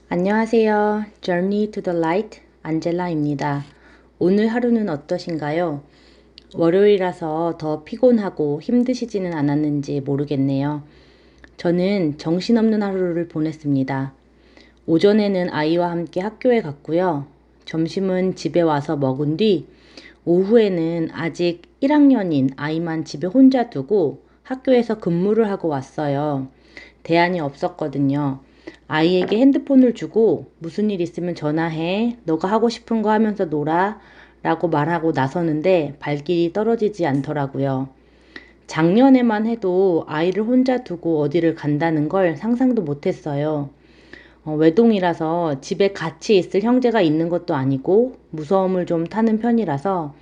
안녕하세요. Journey to the Light 안젤라입니다. 오늘 하루는 어떠신가요? 월요일이라서 더 피곤하고 힘드시지는 않았는지 모르겠네요. 저는 정신없는 하루를 보냈습니다. 오전에는 아이와 함께 학교에 갔고요. 점심은 집에 와서 먹은 뒤 오후에는 아직 1학년인 아이만 집에 혼자 두고 학교에서 근무를 하고 왔어요. 대안이 없었거든요. 아이에게 핸드폰을 주고 무슨 일 있으면 전화해. 너가 하고 싶은 거 하면서 놀아. 라고 말하고 나서는데 발길이 떨어지지 않더라고요. 작년에만 해도 아이를 혼자 두고 어디를 간다는 걸 상상도 못했어요. 외동이라서 집에 같이 있을 형제가 있는 것도 아니고 무서움을 좀 타는 편이라서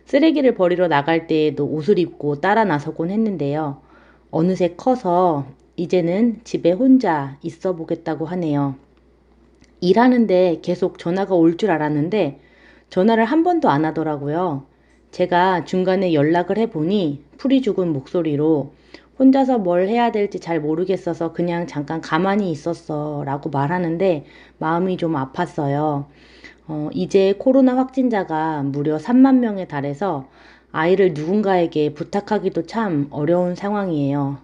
쓰레기를 버리러 나갈 때에도 옷을 입고 따라 나서곤 했는데요. 어느새 커서 이제는 집에 혼자 있어 보겠다고 하네요. 일하는데 계속 전화가 올 줄 알았는데 전화를 한 번도 안 하더라고요. 제가 중간에 연락을 해보니 풀이 죽은 목소리로 혼자서 뭘 해야 될지 잘 모르겠어서 그냥 잠깐 가만히 있었어 라고 말하는데 마음이 좀 아팠어요. 이제 코로나 확진자가 무려 3만 명에 달해서 아이를 누군가에게 부탁하기도 참 어려운 상황이에요.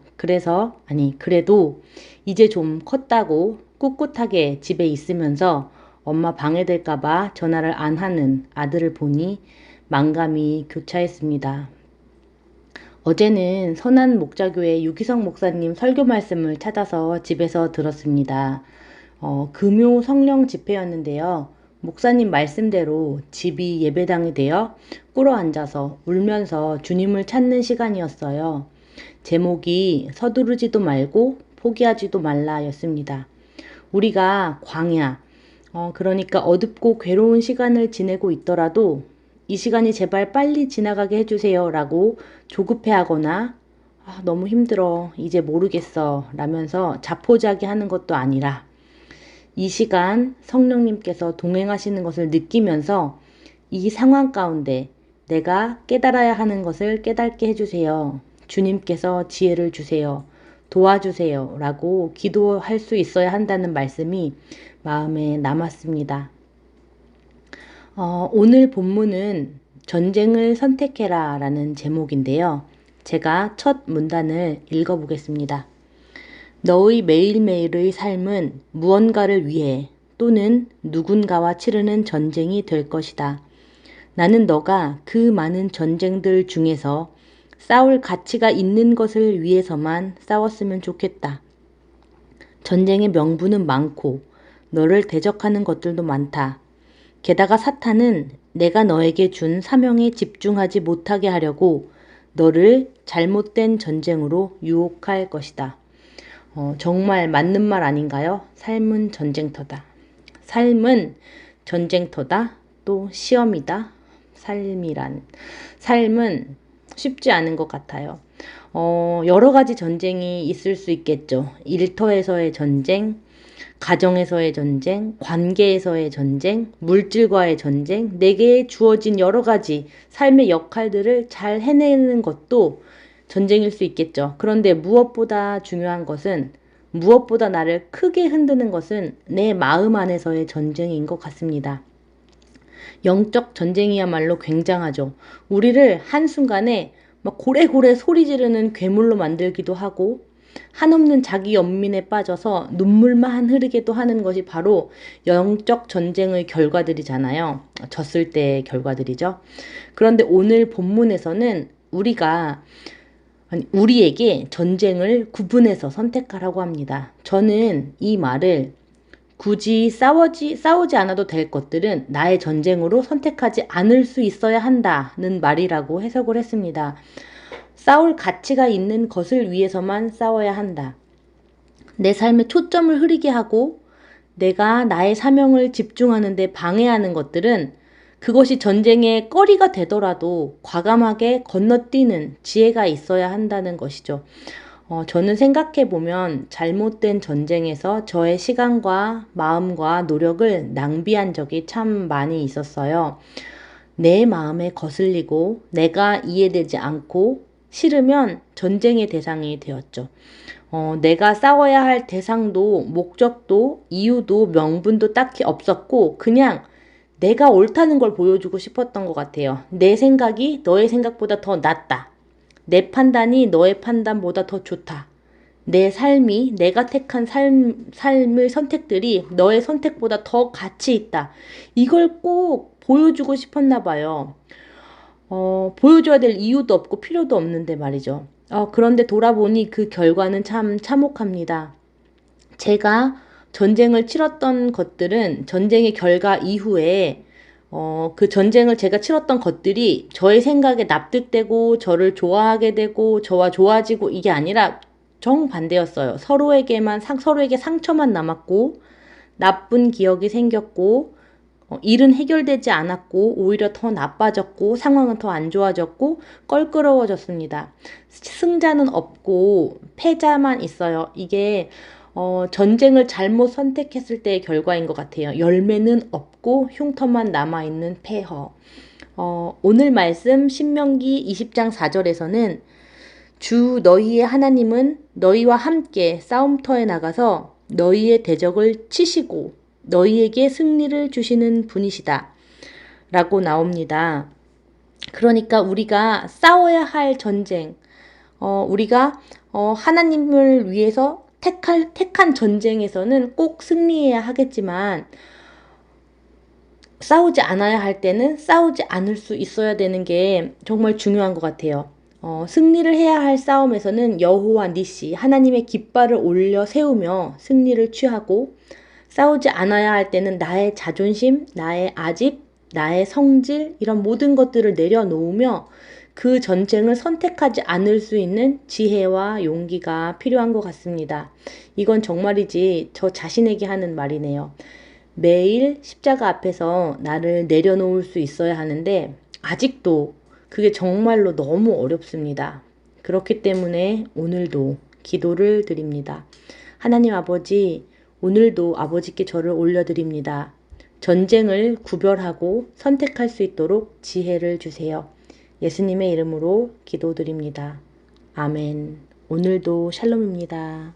그래도 이제 좀 컸다고 꿋꿋하게 집에 있으면서 엄마 방해될까봐 전화를 안 하는 아들을 보니 만감이 교차했습니다. 어제는 선한 목자교회 유기성 목사님 설교 말씀을 찾아서 집에서 들었습니다. 금요 성령 집회였는데요. 목사님 말씀대로 집이 예배당이 되어 꿇어 앉아서 울면서 주님을 찾는 시간이었어요. 제목이 서두르지도 말고 포기하지도 말라였습니다. 우리가 광야, 그러니까 어둡고 괴로운 시간을 지내고 있더라도 이 시간이 제발 빨리 지나가게 해주세요 라고 조급해하거나 너무 힘들어, 이제 모르겠어 라면서 자포자기 하는 것도 아니라 이 시간 성령님께서 동행하시는 것을 느끼면서 이 상황 가운데 내가 깨달아야 하는 것을 깨닫게 해주세요. 주님께서 지혜를 주세요. 도와주세요. 라고 기도할 수 있어야 한다는 말씀이 마음에 남았습니다. 오늘 본문은 전쟁을 선택해라 라는 제목인데요. 제가 첫 문단을 읽어보겠습니다. 너의 매일매일의 삶은 무언가를 위해 또는 누군가와 치르는 전쟁이 될 것이다. 나는 너가 그 많은 전쟁들 중에서 싸울 가치가 있는 것을 위해서만 싸웠으면 좋겠다. 전쟁의 명분은 많고 너를 대적하는 것들도 많다. 게다가 사탄은 내가 너에게 준 사명에 집중하지 못하게 하려고 너를 잘못된 전쟁으로 유혹할 것이다. 정말 맞는 말 아닌가요? 삶은 전쟁터다. 삶은 전쟁터다. 또 시험이다. 삶은 쉽지 않은 것 같아요. 여러 가지 전쟁이 있을 수 있겠죠. 일터에서의 전쟁, 가정에서의 전쟁, 관계에서의 전쟁, 물질과의 전쟁, 내게 주어진 여러 가지 삶의 역할들을 잘 해내는 것도 전쟁일 수 있겠죠. 그런데 무엇보다 중요한 것은, 무엇보다 나를 크게 흔드는 것은 내 마음 안에서의 전쟁인 것 같습니다. 영적 전쟁이야말로 굉장하죠. 우리를 한순간에 막 고래고래 소리 지르는 괴물로 만들기도 하고 한없는 자기 연민에 빠져서 눈물만 흐르게도 하는 것이 바로 영적 전쟁의 결과들이잖아요. 졌을 때의 결과들이죠. 그런데 오늘 본문에서는 우리에게 전쟁을 구분해서 선택하라고 합니다. 저는 이 말을 굳이 싸우지 않아도 될 것들은 나의 전쟁으로 선택하지 않을 수 있어야 한다는 말이라고 해석을 했습니다. 싸울 가치가 있는 것을 위해서만 싸워야 한다. 내 삶에 초점을 흐리게 하고 내가 나의 사명을 집중하는 데 방해하는 것들은 그것이 전쟁의 꺼리가 되더라도 과감하게 건너뛰는 지혜가 있어야 한다는 것이죠. 저는 생각해보면 잘못된 전쟁에서 저의 시간과 마음과 노력을 낭비한 적이 참 많이 있었어요. 내 마음에 거슬리고 내가 이해되지 않고 싫으면 전쟁의 대상이 되었죠. 내가 싸워야 할 대상도, 목적도, 이유도, 명분도 딱히 없었고, 그냥 내가 옳다는 걸 보여주고 싶었던 것 같아요. 내 생각이 너의 생각보다 더 낫다. 내 판단이 너의 판단보다 더 좋다. 내 삶이, 내가 택한 삶의 선택들이 너의 선택보다 더 가치 있다. 이걸 꼭 보여주고 싶었나 봐요. 보여줘야 될 이유도 없고 필요도 없는데 말이죠. 그런데 돌아보니 그 결과는 참 참혹합니다. 제가 전쟁을 치렀던 것들은 전쟁의 결과 이후에 그 전쟁을 제가 치렀던 것들이 저의 생각에 납득되고 저를 좋아하게 되고 저와 좋아지고 이게 아니라 정반대였어요. 서로에게 상처만 남았고 나쁜 기억이 생겼고 일은 해결되지 않았고 오히려 더 나빠졌고 상황은 더 안 좋아졌고 껄끄러워졌습니다. 승자는 없고 패자만 있어요. 이게 전쟁을 잘못 선택했을 때의 결과인 것 같아요. 열매는 없고 흉터만 남아있는 폐허. 오늘 말씀 신명기 20장 4절에서는 주 너희의 하나님은 너희와 함께 싸움터에 나가서 너희의 대적을 치시고 너희에게 승리를 주시는 분이시다 라고 나옵니다. 그러니까 우리가 싸워야 할 전쟁, 우리가 하나님을 위해서 택한 전쟁에서는 꼭 승리해야 하겠지만 싸우지 않아야 할 때는 싸우지 않을 수 있어야 되는 게 정말 중요한 것 같아요. 승리를 해야 할 싸움에서는 여호와 니시 하나님의 깃발을 올려 세우며 승리를 취하고 싸우지 않아야 할 때는 나의 자존심, 나의 아집, 나의 성질 이런 모든 것들을 내려놓으며 그 전쟁을 선택하지 않을 수 있는 지혜와 용기가 필요한 것 같습니다. 이건 정말이지 저 자신에게 하는 말이네요. 매일 십자가 앞에서 나를 내려놓을 수 있어야 하는데 아직도 그게 정말로 너무 어렵습니다. 그렇기 때문에 오늘도 기도를 드립니다. 하나님 아버지, 오늘도 아버지께 저를 올려드립니다. 전쟁을 구별하고 선택할 수 있도록 지혜를 주세요. 예수님의 이름으로 기도드립니다. 아멘. 오늘도 샬롬입니다.